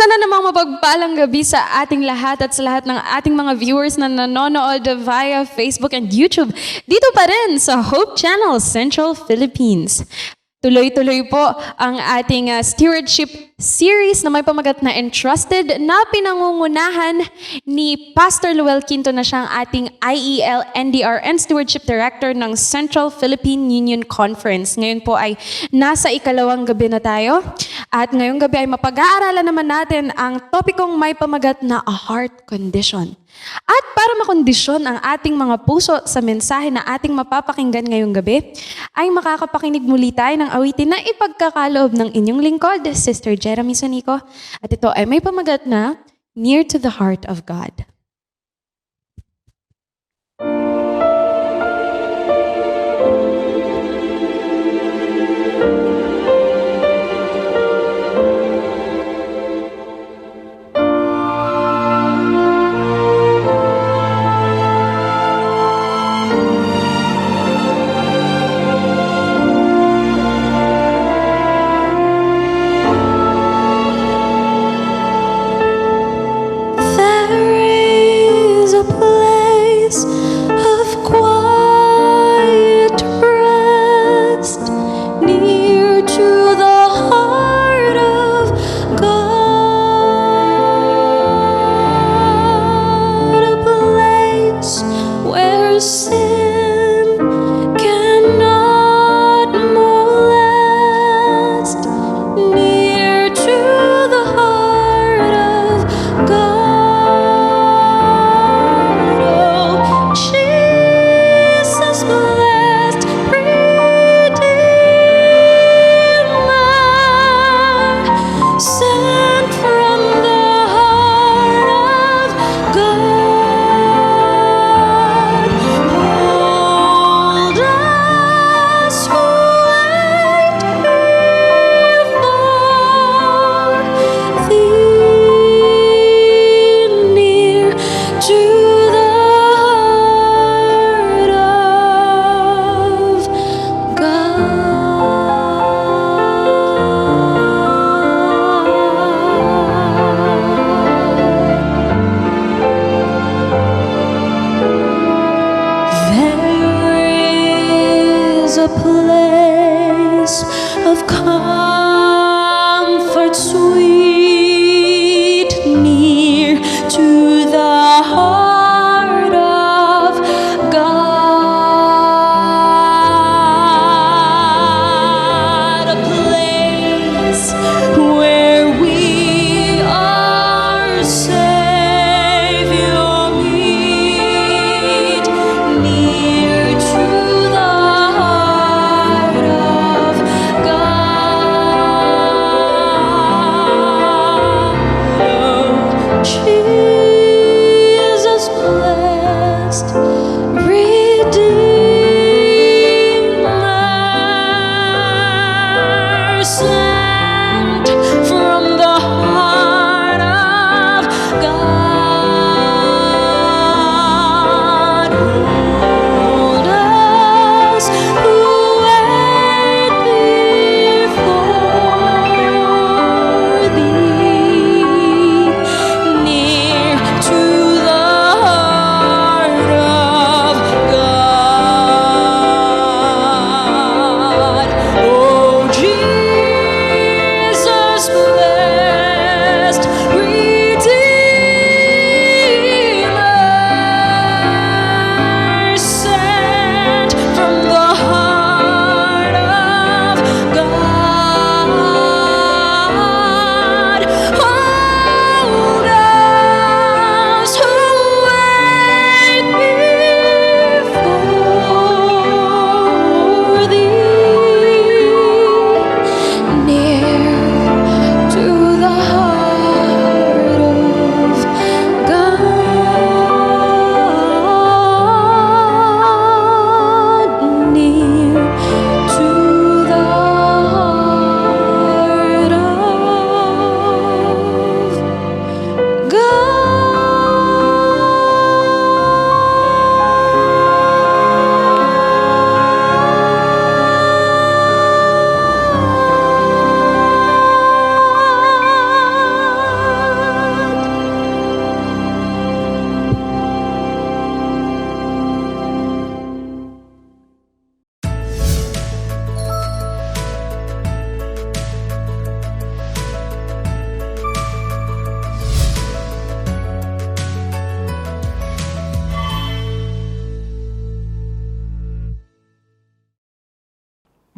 Sana namang mapagpalang gabi sa ating lahat at sa lahat ng ating mga viewers na nanonood via Facebook and YouTube. Dito pa rin sa Hope Channel, Central Philippines. Tuloy-tuloy po ang ating stewardship series na may pamagat na Entrusted na pinangungunahan ni Pastor Luel Quinto na siyang ating IEL NDRN Stewardship Director ng Central Philippine Union Conference. Ngayon po ay nasa ikalawang gabi na tayo at ngayong gabi ay mapag-aaralan naman natin ang topikong may pamagat na a heart condition. At para makondisyon ang ating mga puso sa mensahe na ating mapapakinggan ngayong gabi, ay makakapakinig muli tayo ng awitin na ipagkakaloob ng inyong lingkod, Sister Jeremy Sonico. At ito ay may pamagat na Near to the Heart of God.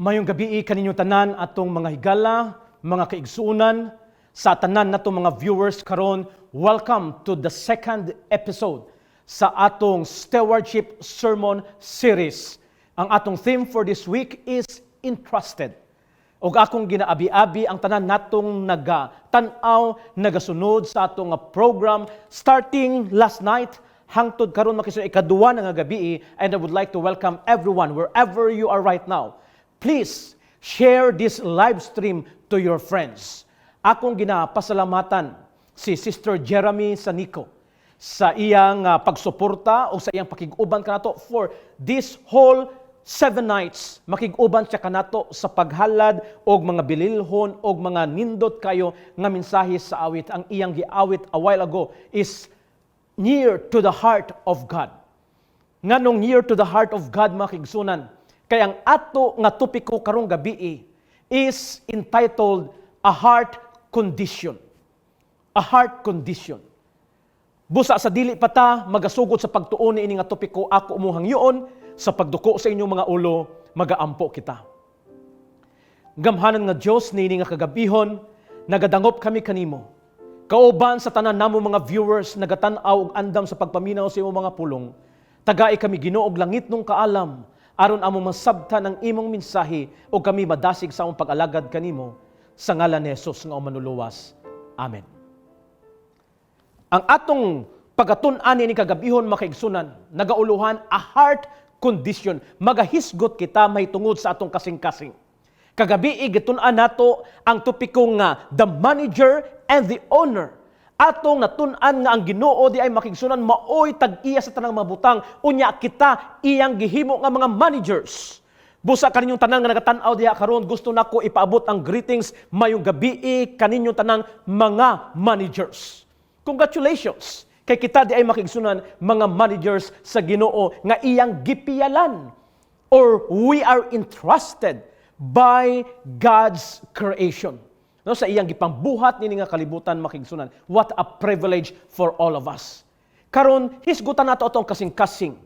Mayong gabi kaninyo tanan atong mga higala, mga kaigsuunan, sa tanan natong mga viewers karon, welcome to the second episode sa atong Stewardship Sermon Series. Ang atong theme for this week is Entrusted. Og akong ginaabi-abi ang tanan natong nagatanaw, nagasunod sa atong program starting last night hangtod karon makisuod ikaduha nga gabi, and I would like to welcome everyone wherever you are right now. Please share this live stream to your friends. Akong ginapasalamatan si Sister Jeremy Sanico sa iyang pagsuporta o sa iyang pakiguban kanato for this whole 7 nights. Makiguban siya kanato sa paghalad og mga bililhon og mga nindot kayo nga mensahe sa awit. Ang iyang giawit a while ago is near to the heart of God. Nganong near to the heart of God, mga kaigsunan, kaya ang ato nga topiko karong gabi is entitled A Heart Condition. A Heart Condition. Busa sa dili pa ta magasugod sa pagtuon ini nga topiko, ako umuhang yun sa pagduko sa inyong mga ulo, magaampo kita. Gamhanan nga Dios nini nga kagabihon, nagadangop kami kanimo. Kauban sa tanan namo mga viewers, nagatanaw og andam sa pagpaminaw sa imong mga pulong. Tagai kami Ginoo og langit nung kaalam, aron among masabtan ang imong mensahe o kami madasig sa among pag-alagad kanimo sa ngalan ni Jesus nga manuluwas. Amen. Ang atong pagatun-an ni kagabihon makaigsunan, nagauluhan a heart condition. Magahisgot kita may tungod sa atong kasing-kasing. Kagabi gitun-an nato ang topiko nga the manager and the owner. Atong natun-an nga ang Ginoo di ay makigsunan maoy tag-iya sa tanang mabutang, unya kita iyang gihimo nga mga managers. Busa kaninyong tanang nga nagatan-aw diha karon, gusto nako ipaabot ang greetings mayong gabi kaninyong tanang mga managers. Congratulations kay kita di ay makigsunan mga managers sa Ginoo nga iyang gipiyalan, or we are entrusted by God's creation. No, sa iyang gipangbuhat nini nga kalibutan makigsunan. What a privilege for all of us. Karon hisgutan nato atong kasing-kasing.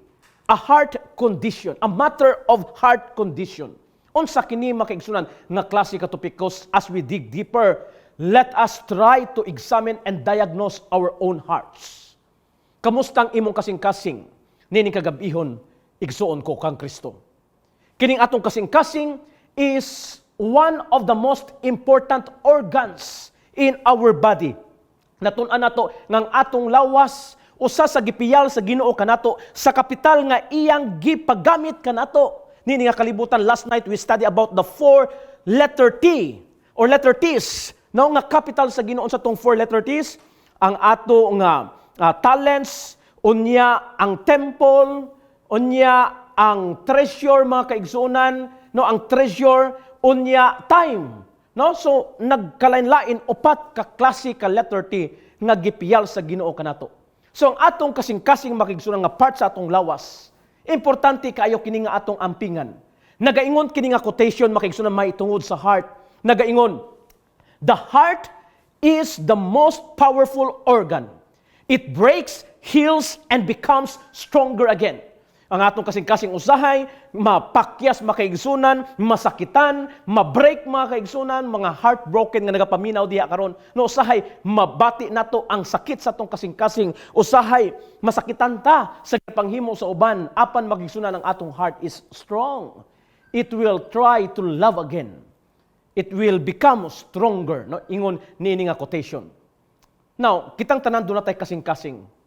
A heart condition, a matter of heart condition. Unsa kini makigsunan nga klase ka topikos? As we dig deeper, let us try to examine and diagnose our own hearts. Kamustang imong kasing-kasing nini kagabihon igsuon ko kang Kristo? Kining atong kasing-kasing is one of the most important organs in our body. Natun-an nato ngang atong lawas usa sa gipiyal sa Ginoo kanato sa kapital nga iyang gipagamit kanato. Nini nga kalibutan, last night we study about the 4-letter T or letter T's. No, nga capital sa Ginoo sa tong 4-letter T's, ang ato nga talents, unya ang temple, unya ang treasure, mga kaigsunan, no, ang treasure, unya time. No, so nagkalain-lain upat ka klase ka letter T nga gipiyal sa Ginoo kanato. So ang atong kasing-kasing makigsunan nga part sa atong lawas, importante kaayo kini nga atong ampingan. Nagaingon kini nga quotation makigsunan maitungod sa heart. Nagaingon, the heart is the most powerful organ. It breaks, heals, and becomes stronger again. Ang atong kasing-kasing usahay, mapakyas makaigsunan, masakitan, mabreak mga kaigsunan, mga heartbroken nga nagapaminaw diha karon. No, usahay mabati nato ang sakit sa atong kasing-kasing. Usahay masakitan ta sa panghimo sa uban, apan magigsunan ang atong heart is strong. It will try to love again. It will become stronger. No, ingon niini nga quotation. Now, kitang tanan do na tay kasing-kasing.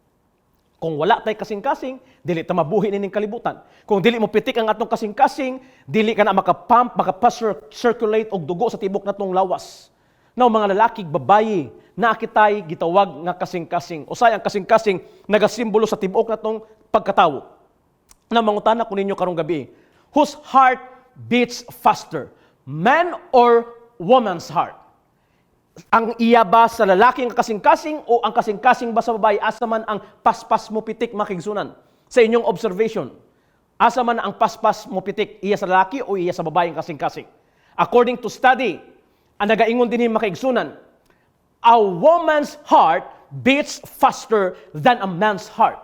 Kung wala tay kasing-kasing, dili ta mabuhi nining kalibutan. Kung dili mo pitik ang atong kasing-kasing, dili ka na makapump, makapasirculate og dugo sa tibok natong lawas. Now, mga lalaki, babayi, na kitay gitawag nga kasing-kasing. Usay ang kasing-kasing nagasimbolo sa tibok natong pagkatawo. Na mangutana ko ninyo karong gabi, whose heart beats faster? Man or woman's heart? Ang iya ba sa lalaking kasing-kasing o ang kasing-kasing ba sa babae? Asa man ang paspas mo pitik makigsunan? Sa inyong observation, asa man ang paspas mo pitik? Iya sa lalaki o iya sa babaeng kasing-kasing? According to study, ang nagaingon din makigsunan, a woman's heart beats faster than a man's heart.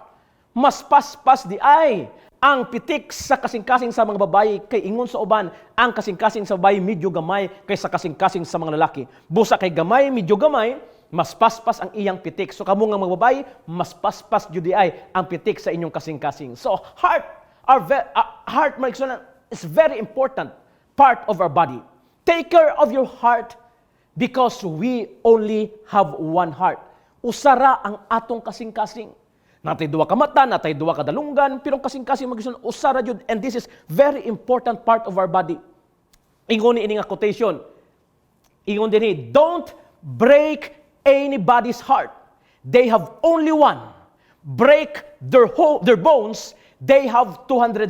Mas paspas di ay ang pitik sa kasing-kasing sa mga babayi kay ingon sa uban, ang kasing-kasing sa babayi medyo gamay kaysa kasing-kasing sa mga lalaki. Busa kay gamay, medyo gamay, mas paspas ang iyang pitik. So kamo nga mga babayi, mas paspas jud ay ang pitik sa inyong kasing-kasing. So heart is very important part of our body. Take care of your heart because we only have one heart. Usara ang atong kasing-kasing. Natay duwa ka mata, natay duwa ka dalunggan, pero kasing-kasing magiging usara jud, and this is very important part of our body. Ingon ni ini nga quotation. Ingon din don't break anybody's heart. They have only one. Break their bones, they have 206.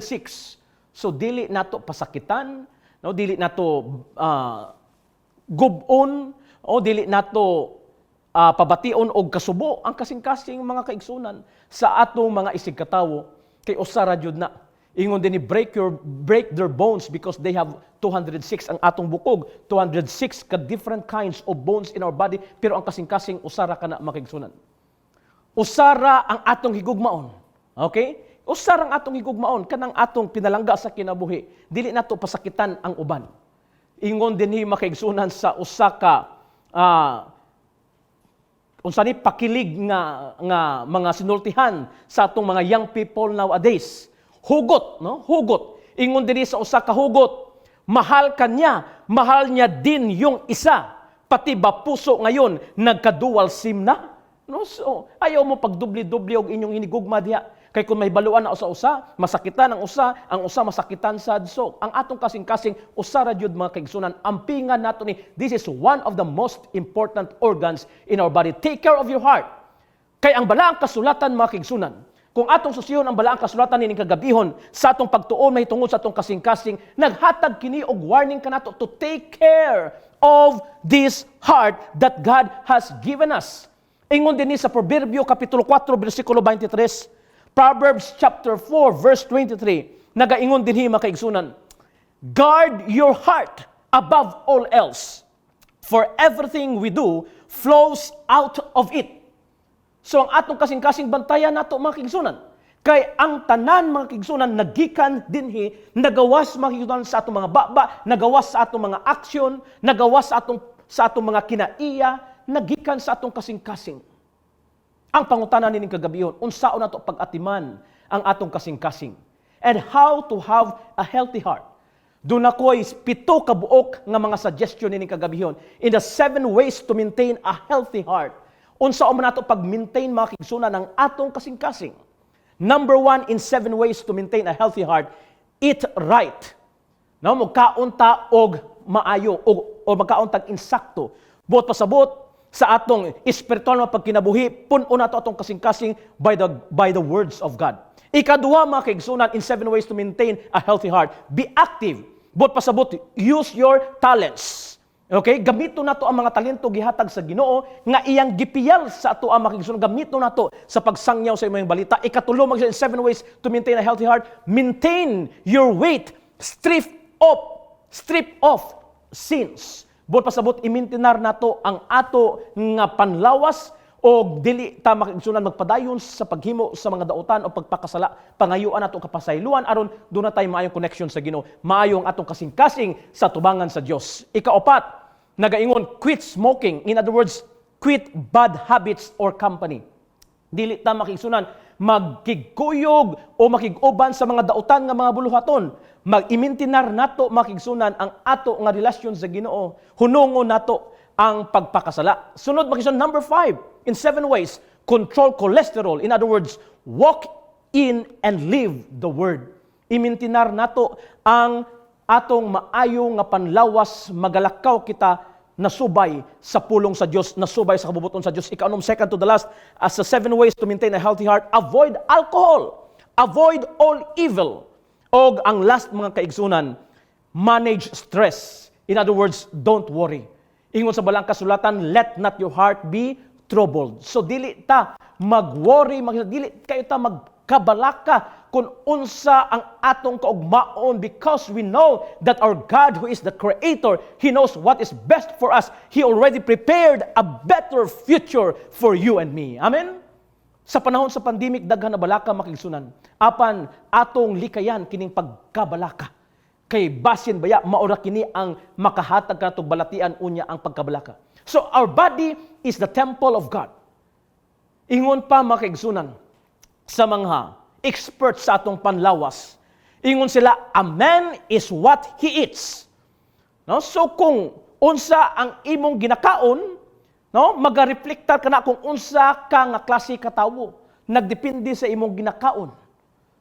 So dili nato pasakitan, no, dili nato gubon, o dili nato pabation og kasubo ang kasing-kasing mga kaigsunan sa atong mga isig katawo kay usara jud na. Ingon din ni break their bones because they have 206 ang atong bukog, 206 ka different kinds of bones in our body, pero ang kasing-kasing usara kana makaigsunan. Usara ang atong higugmaon. Okay? Usara ang atong higugmaon kanang atong pinalangga sa kinabuhi. Dili nato pasakitan ang uban. Ingon din ni makaigsunan sa usa ka unsa ni pakilig nga mga sinultihan sa atong mga young people nowadays. Hugot, no? Hugot. Ingon diri sa usa ka hugot, mahal niya din yung isa. Pati ba puso ngayon nagka-dual SIM na? No? So, ayaw mo pagdubli-dubli og inyong hinigugma diha. Kay kung may baluan na usa-usa, masakitan ang usa masakitan sad. So, ang atong kasing-kasing usara jud mga kaigsunan, ampingan nato ni this is one of the most important organs in our body. Take care of your heart. Kay ang balaang kasulatan mga kaigsunan, kung atong susiyon ang balaang kasulatan nining kagabihon sa atong pagtuon mahitungod sa atong kasing-kasing, naghatag kini og warning kanato to take care of this heart that God has given us. Ingon din ni sa Proverbio kapitulo 4 bersikulo 23, Proverbs chapter 4 verse 23, nagaingon dinhi mga kaigsunan, guard your heart above all else, for everything we do flows out of it. So ang atong kasing-kasing bantayan nato mga kaigsunan, kay ang tanan mga kaigsunan nagikan dinhi, nagawas mga kaigsunan sa atong mga baba, nagawas sa atong mga aksyon, nagawas sa atong mga kinaiya, nagikan sa atong kasing-kasing. Ang pangutanan nining kagabihon, unsaon nato pag-atiman ang atong kasing-kasing, and how to have a healthy heart. Doon ako'y 7 kabuok nga mga suggestion nining kagabihon in the 7 ways to maintain a healthy heart. Unsaon man nato pag-maintain mga kaigsunan ang atong kasing-kasing. Number 1 in 7 ways to maintain a healthy heart, eat right. No, magkaunta og maayo o magkauntag insakto. Buot pasabot sa atong espiritual na pagkinabuhi, puno nato atong kasing-kasing by the words of God. Ikaduha mga kaigsunan in 7 ways to maintain a healthy heart. Be active. Buot pasabot, use your talents. Okay? Gamito nato ang mga talento gihatag sa Ginoo nga iyang gipiyal sa ato ang mga kaigsunan. Gamito nato sa pagsangyaw sa imong balita. Ikatulo mga in 7 ways to maintain a healthy heart. Maintain your weight. Strip off sins. Buot pasabot, imintinar nato ang ato nga panlawas o dili ta makigsunan magpadayon sa paghimo sa mga dautan o pagpakasala, pangayuan nato kapasayloan aron doon na tayo maayong connection sa Ginoo, maayong atong kasing-kasing sa tubangan sa Dios. Ikaapat, nagaingon, quit smoking. In other words, quit bad habits or company. Dili ta makigsunan magkigkuyog o makiguban sa mga dautan nga mga buluhaton. Mag-imintinar nato makigsunan ang ato nga relasyon sa Ginoo. Hunungon nato ang pagpakasala. Sunod makigsunan, number 5, in 7 ways, control cholesterol. In other words, walk in and live the word. Imintinar nato ang atong maayo nga panlawas, magalakaw kita nasubay sa pulong sa Dios, nasubay sa kabubuton sa Dios. Ikanom, second to the last, as the 7 ways to maintain a healthy heart, avoid alcohol, avoid all evil. Og ang last mga kaigsunan, manage stress. In other words, don't worry. Ingon sa balang kasulatan, let not your heart be troubled. So dili ta mag-worry, dili kayo ta magkabalaka kung unsa ang atong kaugmaon, because we know that our God who is the Creator, He knows what is best for us. He already prepared a better future for you and me. Amen? Sa panahon sa pandemic, daghan na balaka makigsunan. Apan atong likayan kining pagkabalaka. Kay basin baya maura kini ang makahatag kanato balatian unya ang pagkabalaka. So our body is the temple of God. Ingon pa makigsunan sa mga experts sa atong panlawas. Ingon sila, a man is what he eats. No? So kung unsa ang imong ginakaon, no, magareflektar kana kung unsa ka nga klase ka tawo. Nagdepende sa imong ginakaon.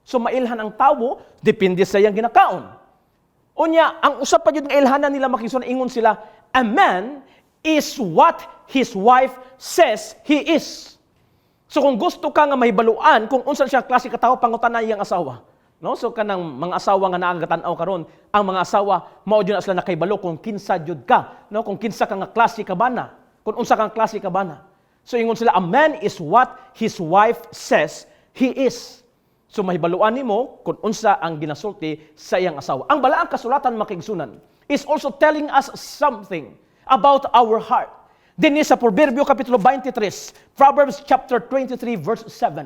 So mailhan ang tawo, depende sa iyang ginakaon. Unya, ang usap pa jud nga ilhanan nila makigsunan, ingon sila, a man is what his wife says he is. So kung gusto ka nga mahibaluan kung unsa siya klase ka tawo, pangutana iyang asawa. No? So kanang mga asawa nga naagatan-aw karon, ang mga asawa mao jud na sila nakahibalo kung kinsa jud ka, no? Kung kinsa ka nga klase ka bana, kung unsa kang klase ka bana. So ingon sila, a man is what his wife says he is. So mahibaluan nimo kung unsa ang ginasulti sa iyang asawa. Ang balaang kasulatan makigsunan is also telling us something about our heart. Dinhi sa Proverbio kapitulo 23, Proverbs chapter 23 verse 7.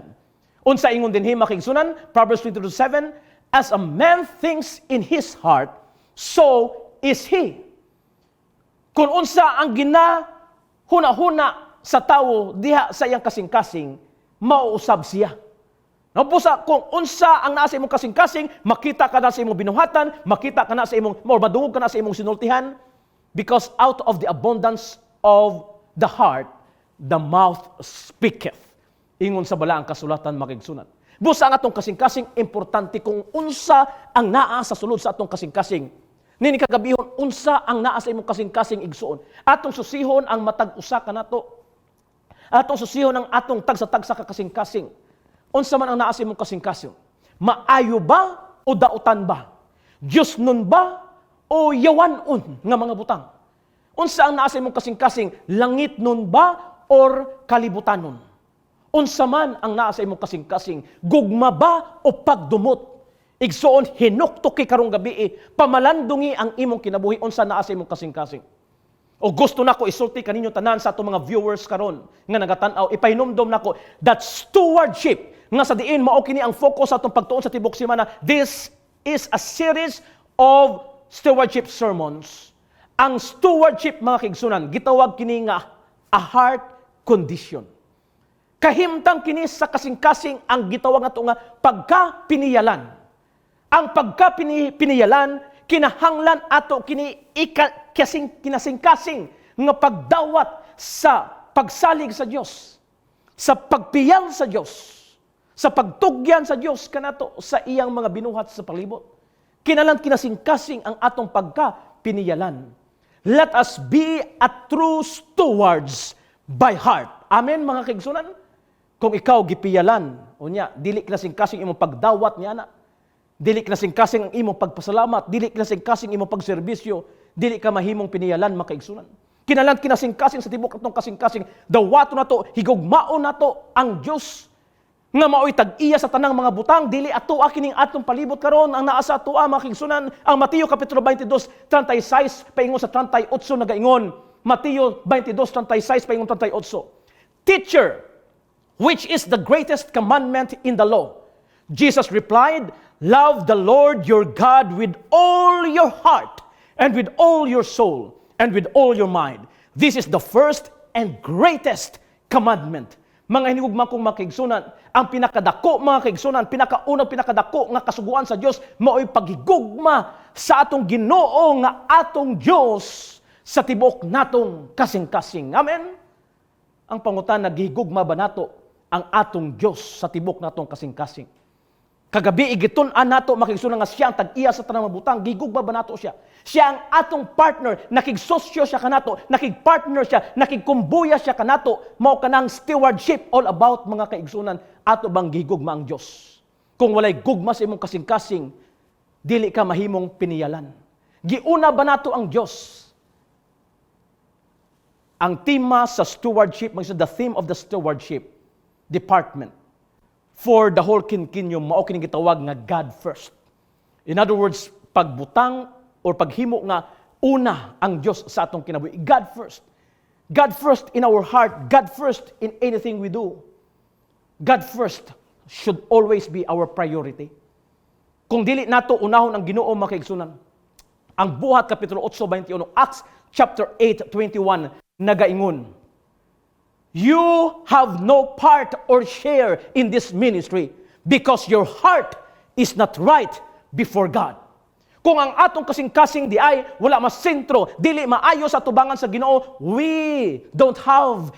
Unsa ingon dinhi makigsunan? Proverbs 22:7, as a man thinks in his heart, so is he. Kung unsa ang ginahuna-huna sa tawo diha sa iyang kasing-kasing, mauusab siya. No, busa kung unsa ang naa sa imong kasing-kasing, makita ka na sa imong binuhatan, makita ka na sa imong, madungog ka na sa imong sinultihan, because out of the abundance of the heart, the mouth speaketh. Ingon sa balaang kasulatan makigsunan. Busa ang atong kasing-kasing, importante kung unsa ang naa sa sulod sa atong kasing-kasing. Nini kagabihon, unsa ang naa sa imong kasing-kasing igsuon. Atong susihon ang matag usa kanato. Atong susihon ang atong tagsa-tagsa ka kasing-kasing. Unsa man ang naa sa imong kasing-kasing? Maayo ba o dautan ba? Diyos nun ba o yawanon nga mga butang? Unsa ang naa sa imong kasing-kasing? Langit nun ba or kalibutanon? Unsa man ang naa sa imong kasing-kasing? Gugma ba o pagdumot? Igsuon, hinuktok kay karong gabi, pamalandungi ang imong kinabuhi, unsa naa sa imong kasing-kasing. O gusto nako isulti kaninyo tanan sa atong mga viewers karon nga nagatan-aw, ipahinumdom nako that stewardship nga sa diin mao kini ang focus sa atong pagtuon sa tibok semana. This is a series of stewardship sermons. Ang stewardship mga kigsunan, gitawag kini nga a heart condition. Kahimtang kini sa kasing-kasing ang gitawag nato nga pagkapiniyalan. Ang pagkapiniyalan kinahanglan ato kini kinasing-kasing nga pagdawat sa pagsalig sa Dios, sa pagpiyal sa Dios, sa pagtugyan sa Dios kanato sa iyang mga binuhat sa palibot. Kinahanglan kinasing-kasing ang atong pagkapiniyalan. Let us be a true stewards by heart. Amen mga kaigsunan. Kung ikaw gipiyalan, unya, dili kinasing-kasing imong pagdawat niya na. Dili kinasing-kasing ang imong pagpasalamat, dili kinasing-kasing imong pagserbisyo, dili ka mahimong piniyalan makaigsunan. Kinahanglan kinasing-kasing sa tibok atong kasing-kasing, dawato nato, higugmaon nato ang Dios nga maoy tag-iya sa tanang mga butang, dili atoa kining atong palibot karon ang naa sa atoa makaigsunan. Ang Mateo kapitulo 22:36 paingon sa 38 nagaingon. Mateo 22:36 paingon 38. Teacher, which is the greatest commandment in the law? Jesus replied, love the Lord your God with all your heart, and with all your soul, and with all your mind. This is the first and greatest commandment. Mga hinigugma kong makaigsunan, ang pinakadako mga kaigsunan, pinakaunang pinakadako nga kasuguan sa Dios maoy paghigugma sa atong Ginoo nga atong Dios sa tibok natong kasing-kasing. Amen. Ang pangutan, naghigugma ba nato ang atong Dios sa tibok natong kasing-kasing? Kagabi igitun-an nato makigsunan nga siya ang tag-iya sa tanang mabutang, gigugma ba nato siya? Siya ang atong partner, nakigsosyo siya kanato, nakigpartner siya, nakigkumbuya siya kanato, mao kanang stewardship, all about mga kaigsunan, ato bang gigugma ang Dios? Kung walay gugma sa imong kasing-kasing, dili ka mahimong piniyalan. Giuna ba nato ang Dios? Ang tema sa stewardship, the theme of the stewardship department for the whole kingdom, mao kining gitawag nga God first. In other words, pagbutang or paghimo nga una ang Dios sa atong kinabuhi. God first. God first in our heart. God first in anything we do. God first should always be our priority. Kung dili nato unahon ang Ginoo mga kaigsunan, ang Buhat Kapitulo 8:21, Acts chapter 8:21 nagaingon, you have no part or share in this ministry because your heart is not right before God. Kung ang atong kasing-kasing di ay wala masentro, dili maayo sa tubangan sa Ginoo, we don't have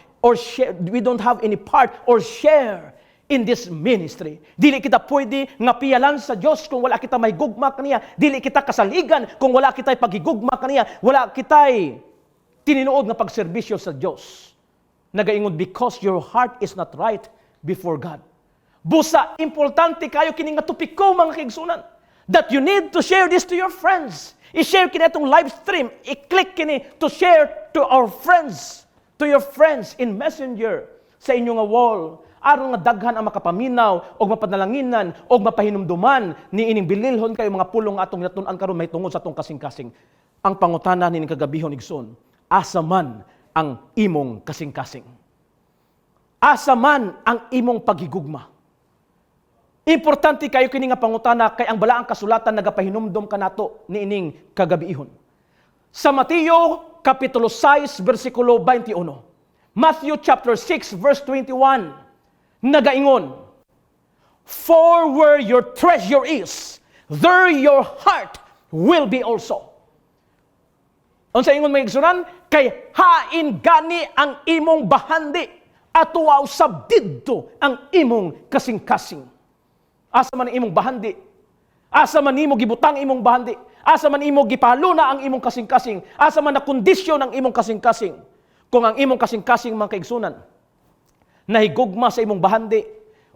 any part or share in this ministry. Dili kita pwede nga piyalan sa Dios kung wala kita may gugma kaniya. Dili kita kasaligan kung wala kita pagigugma kaniya. Wala kita tininuod nga pagserbisyo sa Dios. Nagaingon, because your heart is not right before God. Busa, importante kayo kini nga tupiko mga kaigsunan, that you need to share this to your friends. I-share kini itong live stream. I-click kini to share to our friends, to your friends in Messenger, sa inyong wall, aron nga daghan ang makapaminaw o mapadalanginan o mapahinumduman ni ining bililhon kayo mga pulong atong natun-an karon may tungod sa atong kasing-kasing. Ang pangutana ni kagabihon igsoon, asa man ang imong kasing-kasing? Asa man ang imong paghigugma? Importante kayo kini nga pangutana kay ang balaang kasulatan nagapahinumdom kanato ni ining kagabihon. Sa Mateo kapitulo 6 bersikulo 21, Matthew chapter 6 verse 21, nagaingon, for where your treasure is, there your heart will be also. Unsa ingon may igsunan? Kay hain gani ang imong bahandi at usab didto ang imong kasing-kasing. Asa man imong bahandi? Asa man imo gibutang imong bahandi? Asa man imo gipaluna ang imong kasing-kasing? Asa man na kondisyon ang imong kasing-kasing? Kung ang imong kasing-kasing mga kaigsunan nahigugma sa imong bahandi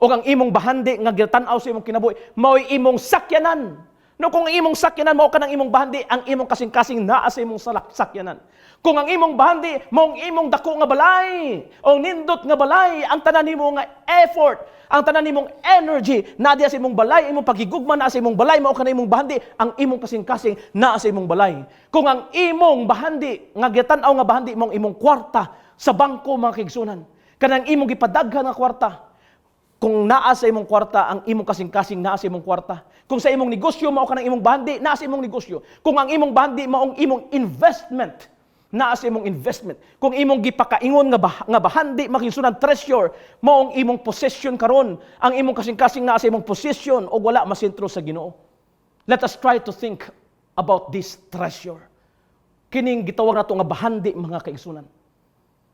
o ang imong bahandi nga gitanaw sa imong kinabuhi, mao'y imong sakyanan. No, kung ang imong sakyanan mao kanang imong bahandi, ang imong kasing-kasing naa sa imong sakyanan. Kung ang imong bahandi mao ang imong dako nga balay o nindot nga balay, ang tanan nimo nga effort, ang tanan nimong energy naa diha sa imong balay, imong paghigugma naa sa imong balay, mao kanang imong bahandi, ang imong kasing-kasing naa sa imong balay. Kung ang imong bahandi nga gitanaw nga bahandi mao ang imong kwarta sa bangko mga kaigsunan, kanang imong gipadaghan nga kwarta, kung naa sa imong kwarta, ang imong kasing-kasing naa sa imong kwarta. Kung sa imong negosyo mao kanang imong bahandi, naa sa imong negosyo. Kung ang imong bahandi mao ang imong investment, naa sa imong investment. Kung imong gipakaingon nga bahandi makisunan treasure, mao ang imong possession karon. Ang imong kasing-kasing naa sa imong possession o wala masentro sa Ginoo. Let us try to think about this treasure. Kining gitawag nato nga bahandi mga kaigsunan.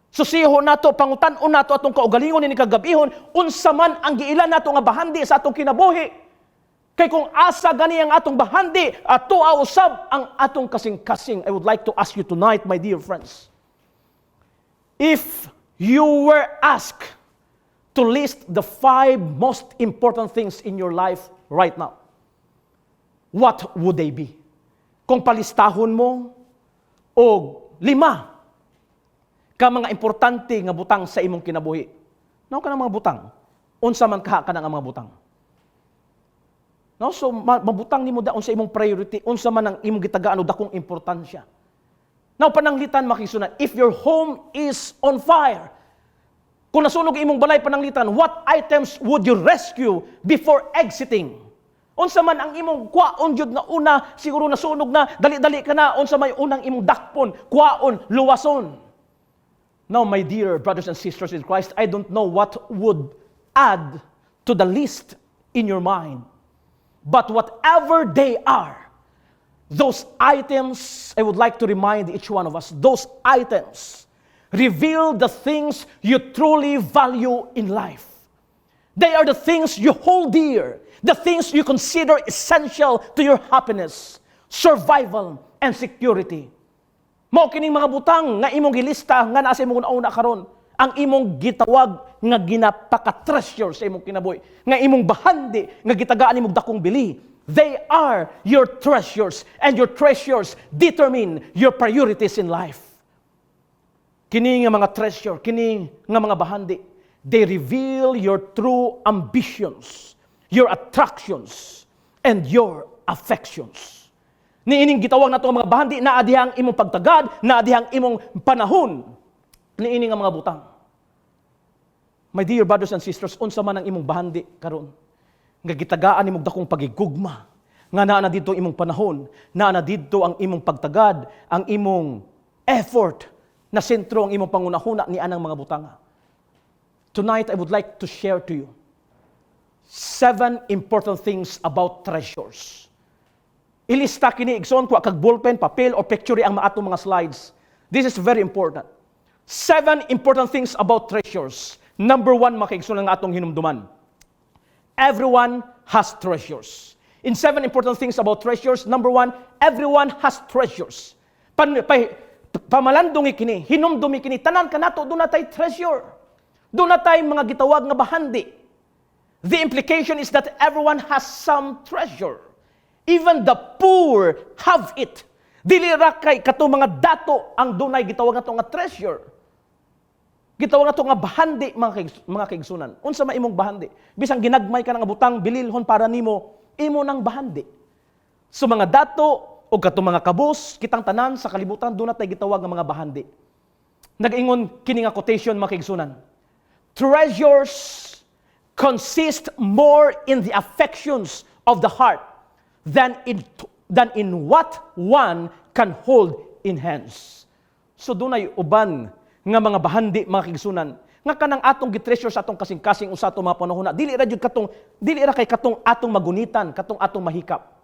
Susiho nato, pangutan-on nato atong kaugalingon ni kagabihon, unsa man ang giilan nato nga bahandi sa atong kinabuhi. Kay kung asa gani ang atong bahandi, ato usab ang atong kasing-kasing. I would like to ask you tonight, my dear friends, if you were asked to list the 5 most important things in your life right now, what would they be? Kung palistahon mo o 5 ka mga importante nga butang sa imong kinabuhi. Ano ka ng mga butang? Unsa man ka ng mga butang? No, so mabutang nimo daon sa imong priority, unsa man ang imong gitagaan o dakong importansya. Now pananglitan makisunan, if your home is on fire, kung nasunog imong balay pananglitan, what items would you rescue before exiting? Unsa man ang imong kwaon jud nga una, siguro nasunog na, dali-dali ka na, unsa may unang imong dakpon, kwaon, luwason. Now, my dear brothers and sisters in Christ, I don't know what would add to the list in your mind. But whatever they are, those items, I would like to remind each one of us, those items reveal the things you truly value in life. They are the things you hold dear, the things you consider essential to your happiness, survival, and security. Mao kining mga butang nga imong gilista nga naa sa imong una karon, ang imong gitawag nga ginapaka-treasure sa imong kinabuhi, nga imong bahandi nga gitagaan imong dakong bili. They are your treasures, and your treasures determine your priorities in life. Kini nga mga treasure, kini nga mga bahandi, they reveal your true ambitions, your attractions, and your affections. Niining gitawag nato ang mga bahandi, naa dihang imong pagtagad, naa dihang imong panahon, niining ang mga butang. My dear brothers and sisters, unsa man ang imong bahandi karon? Nga gitagaan nimong dakong pagigugma. Nga naa na didto imong panahon, naa na didto ang imong pagtagad, ang imong effort na sentro ang imong pangunahuna ni anang mga butanga. Tonight, I would like to share to you 7 important things about treasures. Ilista kini igsoon ko kag ballpen, papel or picture ang maatong mga slides. This is very important. 7 important things about treasures. Number 1, makaigsoon nga atong hinumduman. Everyone has treasures. In 7 important things about treasures, number 1, everyone has treasures. Pamalandong ikini, hinumdum ikini, tanan kanato do natay treasure. Do natay mga gitawag nga bahandi. The implication is that everyone has some treasure. Even the poor have it. Dili ra kay kato mga dato ang dunay gitawag nato nga treasure. Gitawag nato nga bahandi mga kaigsunan. Unsa man imong bahandi? Bisang ginagmay ka nga butang bililhon para nimo, imo nang bahandi. So mga dato o kato mga kabos, kitang tanan sa kalibutan do natay gitawag nga mga bahandi. Nag-ingon kini nga quotation mga kaigsunan. Treasures consist more in the affections of the heart than in what one can hold in hands. So dunay uban nga mga bahandi mga kaigsunan nga kanang atong gitreasure sa atong kasing-kasing usa ato mga panahon dili ra kay katong atong magunitan, katong atong mahikap.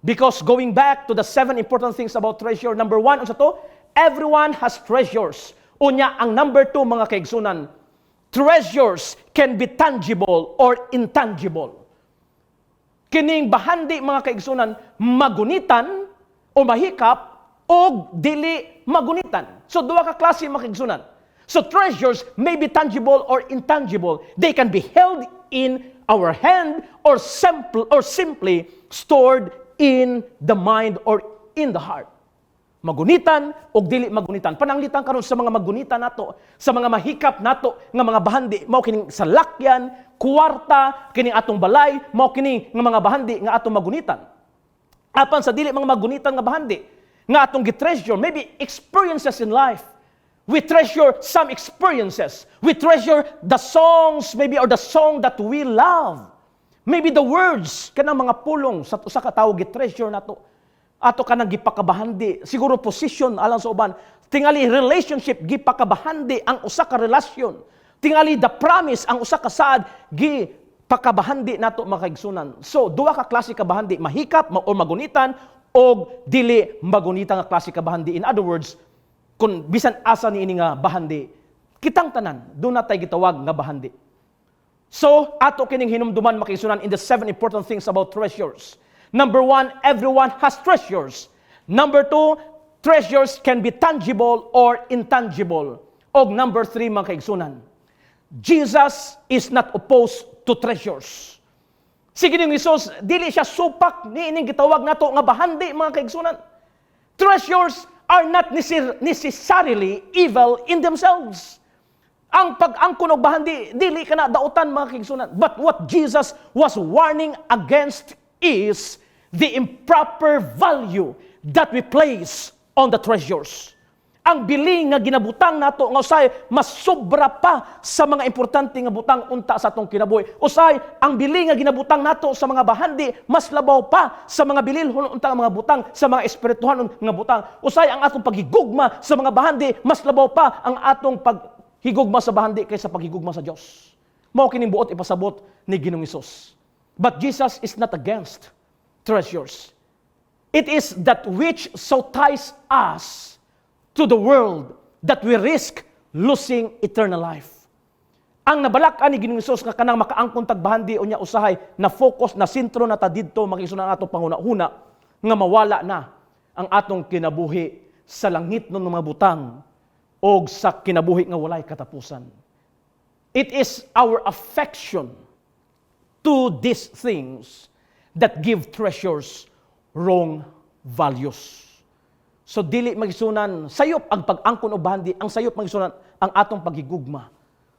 Because going back to the 7 important things about treasure, number 1 unsa to? Everyone has treasures. Unya ang number 2 mga kaigsunan, treasures can be tangible or intangible. Kining bahandi mga kaigsunan, magunitan o mahikap o dili magunitan. So duha ka klase mga kaigsunan. So treasures may be tangible or intangible. They can be held in our hand or simply stored in the mind or in the heart. Magunitan o dili magunitan. Pananglitan karon sa mga magunitan nato, sa mga mahikap nato nga mga bahandi, mao kining salakyan, kwarta, kining atong balay, mao kining nga mga bahandi nga atong magunitan. Apan sa dili mga magunitan nga bahandi, nga atong gitreasure, maybe experiences in life. We treasure some experiences. We treasure the songs, maybe, or the song that we love. Maybe the words, kanang mga pulong sa usa ka tawo gitreasure nato. Ato kanang gipakabahandi, siguro position alang sa uban, tingali relationship gipakabahandi ang usa ka relasyon, tingali the promise ang usa ka saad gipakabahandi nato mga kaigsunan. So duha ka klase ka bahandi, mahikap o magunitan o dili magunitan nga klase ka bahandi. In other words, kung bisan asa niini nga bahandi, kitang tanan do natay gitawag nga bahandi. So ato kining hinumduman mga kaigsunan in the 7 important things about treasures. Number 1, everyone has treasures. Number 2, treasures can be tangible or intangible. O number 3, mga kaigsunan, Jesus is not opposed to treasures. Sige ning Hesus, dili siya supak ni ining gitawag nato nga bahandi mga kaigsunan. Treasures are not necessarily evil in themselves. Ang pag-angkon og bahandi dili kana dautan mga kaigsunan. But what Jesus was warning against is the improper value that we place on the treasures. Ang biling nga ginabutang nato nga usay mas sobra pa sa mga importante nga butang unta sa atong kinabuhi. Usay ang biling nga ginabutang nato sa mga bahandi mas labaw pa sa mga bililhon unta nga mga butang, sa mga espirituhan nga butang. Usay ang atong paghigugma sa mga bahandi mas labaw pa ang atong paghigugma sa bahandi kaysa paghigugma sa Dios. Mao kining buot ipasabot ni Ginoong Hesus. But Jesus is not against treasures. It is that which so ties us to the world that we risk losing eternal life. Ang nabalak ani Ginoong Hesus nga kanang makaangkon tagbahandi unya usahay na focus na sentro na ta didto makisunan atong panghuna-huna nga mawala na ang atong kinabuhi sa langit ng mga butang o sa kinabuhi nga walay katapusan. It is our affection to these things that give treasures wrong values. So dili magisunan sayop ang pag-angkon og bahandi, ang sayop magisunan ang atong paghigugma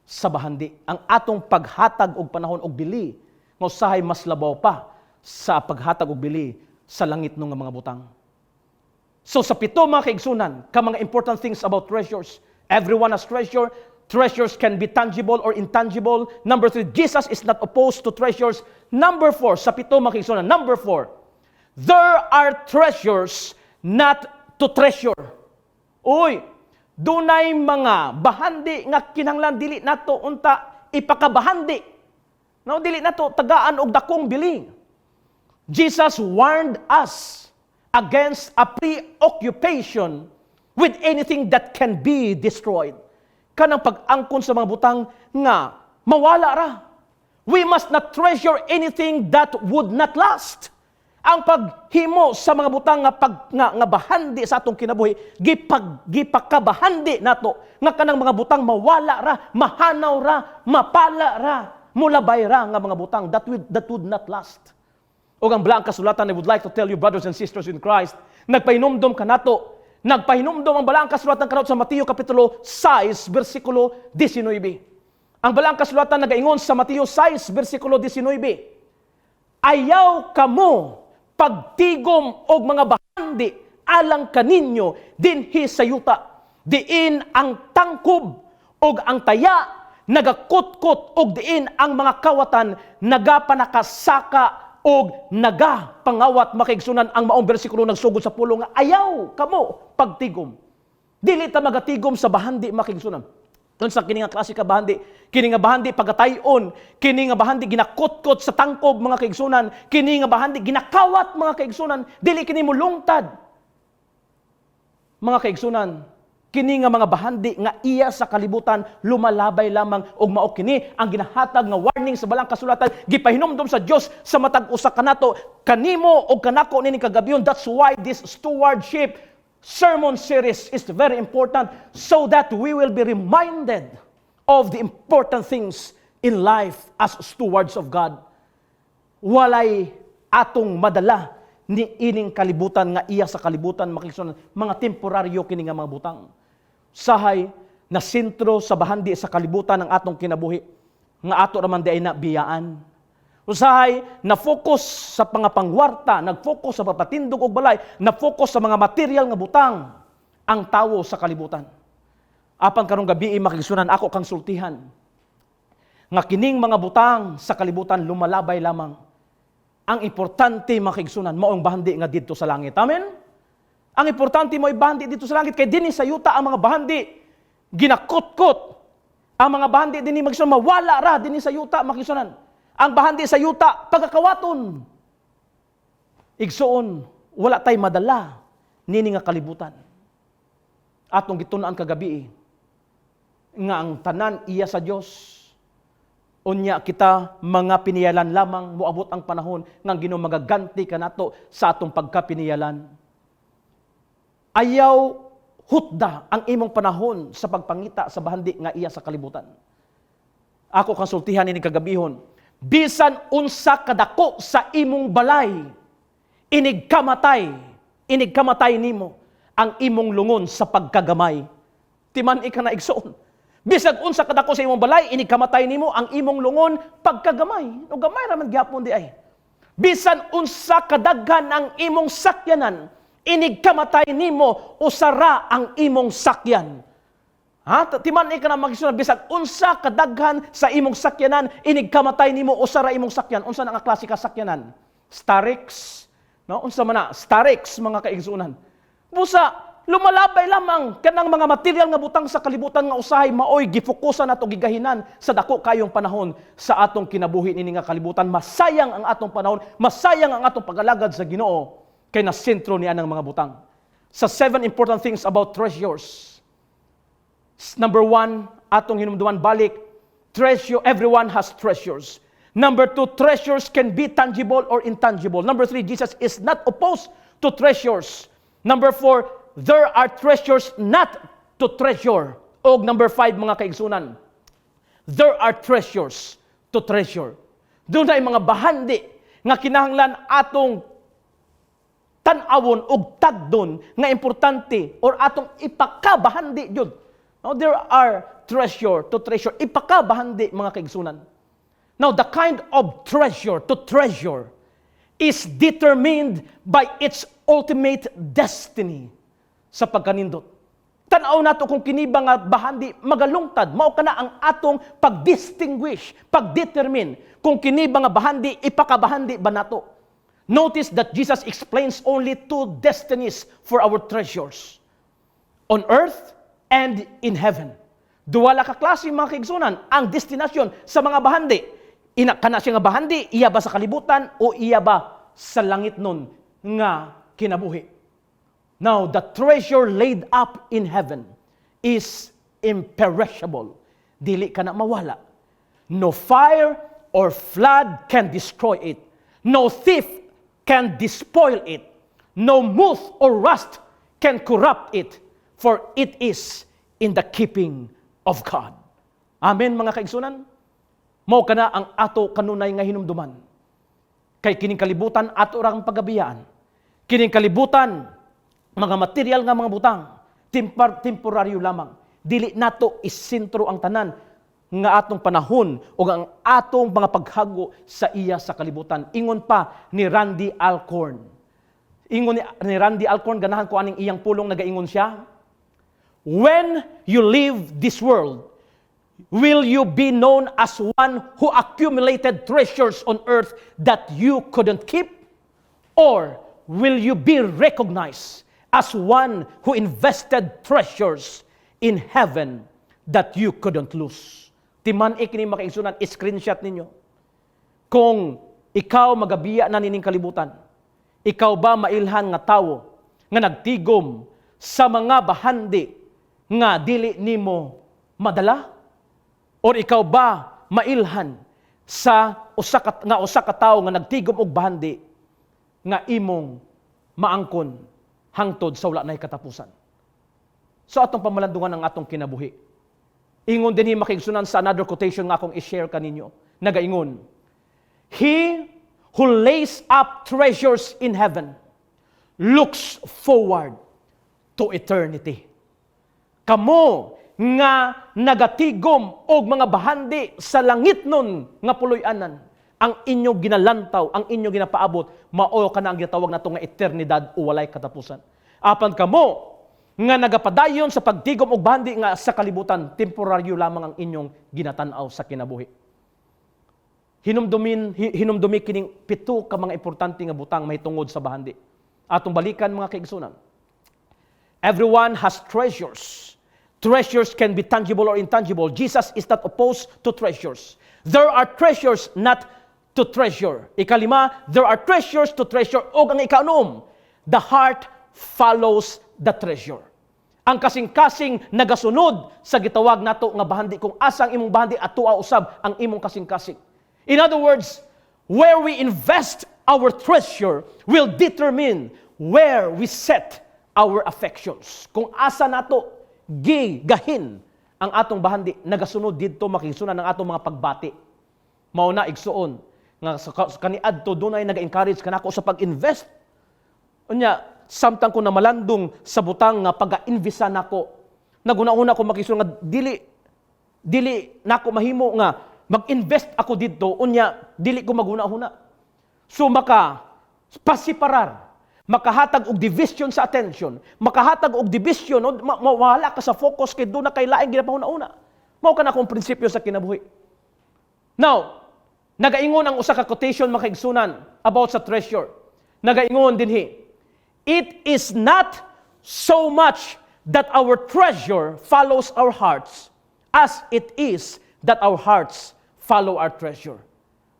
sa bahandi, ang atong paghatag og panahon og bili nga usahay mas labaw pa sa paghatag og bili sa langit ng mga butang. So sa pito mga kaigsunan, ka mga important things about treasures. Everyone has treasure. treasures can be tangible or intangible. Number 3, Jesus is not opposed to treasures. Number 4, sa 7 mga kaigsunan. Number 4, there are treasures not to treasure. Uy, dunay mga bahandi nga kinahanglan dili nato unta ipakabahandi. No, dili nato tagaan og dakong bili. Jesus warned us against a preoccupation with anything that can be destroyed. Kanang pag-angkon sa mga butang nga mawala ra. We must not treasure anything that would not last. Ang paghimo sa mga butang nga bahandi sa atong kinabuhi, gipakabahandi nato nga kanang mga butang mawala ra, mahanaw ra, mapala ra, mulabay ra nga mga butang that would not last. O ang Balaang Kasulatan, I would like to tell you, brothers and sisters in Christ, nagpahinumdom ka nato. Nagpahinumdom ang Balaang Kasulatan kanat sa Mateo Kapitulo 6, versikulo 19. Ang Balaang Kasulatan nagaingon sa Mateo 6, versikulo 19. Ayaw kamo pagtigom og mga bahandi alang kaninyo dinhi sa yuta. Diin ang tangkob og ang taya nagakutkot og diin ang mga kawatan nagapanakasaka og nagapangawat. Makaigsunan ang maong bersikulo nagsugod sa pulo nga ayaw kamo pagtigom. Dili ta magatigom sa bahandi, makaigsunan. Doon sa kini nga klase ka bahandi, kini nga bahandi pagatayon, kini nga bahandi ginakutkot sa tangkob mga kaigsunan, kini nga bahandi ginakawat mga kaigsunan, dili kini mulungtad. Mga kaigsunan, kini nga mga bahandi nga iya sa kalibutan lumalabay lamang og mao kini ang ginahatag nga warning sa Balaang Kasulatan gipahinumdom sa Dios sa matag usa kanato kanimo og kanako nini kagabyon. That's why this stewardship sermon series is very important, so that we will be reminded of the important things in life as stewards of God. Walay atong madala ni ining kalibutan nga iya sa kalibutan, makikisunan mga temporaryo kini nga mga butang. Sahay na sentro sa bahandi sa kalibutan ng atong kinabuhi nga ato raman di ay nabiyaan. Usahay na focus sa pangapangwarta, nag-focus sa papatindog og balay, na-focus sa mga material nga butang ang tawo sa kalibutan. Apan karong gabi makikisunan ako kang sultihan nga kining mga butang sa kalibutan lumalabay lamang. Ang importante makikisunan maong bahandi nga didto sa langit. Amen. Ang importante mo ibahandi dito sa langit kay dinhi sa yuta ang mga bahandi ginakutkot. Ang mga bahandi dinhi magsunan mawala ra dinhi sa yuta makisunan. Ang bahandi sa yuta pagkakawaton. Igsuon wala tay madala nini nga kalibutan. Atong gitun-an kagabi nga ang tanan iya sa Dios. Unya kita mga piniyalan lamang moabot ang panahon nga Ginoo magaganti kanato sa atong pagkapiniyalan. Ayaw hutda ang imong panahon sa pagpangita sa bahandi nga iya sa kalibutan. Ako konsultihan ini kagabihon, bisan unsa kadako sa imong balay, inigkamatay nimo ang imong lungon sa pagkagamay. Timan ika na igsoon. Bisag unsa kadako sa imong balay, inigkamatay nimo ang imong lungon pagkagamay. O gamay raman gyapon di ay. Bisan unsa kadaghan ang imong sakyanan, inigkamatay nimo usara ang imong sakyan. Timan ika na magsunan bisag unsa kadaghan sa imong sakyanan, inigkamatay nimo usara imong sakyan. Unsa na nga klase ka sakyanan? Starix, no? Unsa man na? Starix mga kaigsunan. Busa lumalabay lamang kanang mga material nga butang sa kalibutan nga usahay maoy gifokusan nato gigahinan sa dako kayong panahon sa atong kinabuhi ini nga kalibutan. Masayang ang atong panahon, masayang ang atong pagalagad sa Ginoo kay na sentro niya ng mga butang. Sa 7 important things about treasures. Number 1, atong hinumduman balik, treasure, everyone has treasures. Number 2, treasures can be tangible or intangible. Number 3, Jesus is not opposed to treasures. Number 4, there are treasures not to treasure. O number 5, mga kaigsunan, there are treasures to treasure. Doon ay mga bahandi nga kinahanglan atong tan-awon og tagdon nga importante or atong ipakabahandi jud. Now there are treasure to treasure, ipakabahandi mga kaigsunan. Now the kind of treasure to treasure is determined by its ultimate destiny sa pagkanindot. Tanaw nato kung kini ba nga bahandi magalungtad, mao kana ang atong pag-distinguish, pag-determine kung kini ba nga bahandi ipakabahandi ba nato. Notice that Jesus explains only two destinies for our treasures, on earth and in heaven. Duwala ka klase mga kaigsunan ang destinasyon sa mga bahandi. Kana siya nga bahandi, iya ba sa kalibutan o iya ba sa langit nun nga kinabuhi. Now, the treasure laid up in heaven is imperishable. Dili ka na mawala. No fire or flood can destroy it. No thief can despoil it. No moth or rust can corrupt it. For it is in the keeping of God. Amen, mga kaigsunan? Mao kana ang ato kanunay nga hinumduman. Kay kining kalibutan ato rang pagabiyaan. Kining kalibutan mga material nga mga butang, temporaryo lamang. Dili nato isentro ang tanan nga atong panahon o ang atong mga paghago sa iya sa kalibutan. Ingon pa ni Randy Alcorn. Ingon ni Randy Alcorn, ganahan ko aning iyang pulong, nagaingon siya, when you leave this world, will you be known as one who accumulated treasures on earth that you couldn't keep? Or will you be recognized as one who invested treasures in heaven that you couldn't lose? Timan ikini makaigsunan, screenshot ninyo. Kung ikaw magabiya na nining kalibutan, ikaw ba mailhan nga tawo nga nagtigom sa mga bahandi nga dili nimo madala? Or ikaw ba mailhan sa usa ka tawo nga nagtigom og bahandi nga imong maangkon hangtod sa wala nay katapusan? So atong pamalandungan ang atong kinabuhi. Ingon din makigsunan sa another quotation nga akong i-share kaninyo. Nagaingon, he who lays up treasures in heaven looks forward to eternity. Kamo nga nagatigom og mga bahandi sa langit nun nga puloy-anan, ang inyo ginalantaw, ang inyo ginapaabot, mao ka na ang ginatawag nato nga eternidad o walay katapusan. Apan kamo nga nagapadayon sa pagtigom og bahandi nga sa kalibutan, temporaryo lamang ang inyong ginatanaw sa kinabuhi. Hinumdumi kining pito ka mga importante nga butang mahitungod sa bahandi. Atong balikan mga kaigsunan. Everyone has treasures. Treasures can be tangible or intangible. Jesus is not opposed to treasures. There are treasures not to treasure. Ikalima, there are treasures to treasure. O ang ikaanom, the heart follows the treasure. Ang kasing-kasing nagasunod sa gitawag nato nga bahandi, kung asang imong bahandi atua usab ang imong kasing-kasing. In other words, where we invest our treasure will determine where we set our affections. Kung asa nato gigahin ang atong bahandi, nagasunod didto makigsunan ang atong mga pagbati. Mao na igsuon nga kaniadto dunay naga-encourage kanako sa pag-invest. Unya, samtang ko na malandong sa butang nga pag-investa nako, naguna-una ko makigsuon nga dili nako mahimo nga mag-invest ako didto, unya dili ko maguna-una. So pasiparar, makahatag og division sa attention, makahatag og division, mawala ka sa focus kay doon na kay laing ginapahuna-una. Mao ka na akong prinsipyo sa kinabuhi. Now, nagaingon ang usa ka quotation makaigsunan about sa treasure. Nagaingon dinhi, it is not so much that our treasure follows our hearts as it is that our hearts follow our treasure.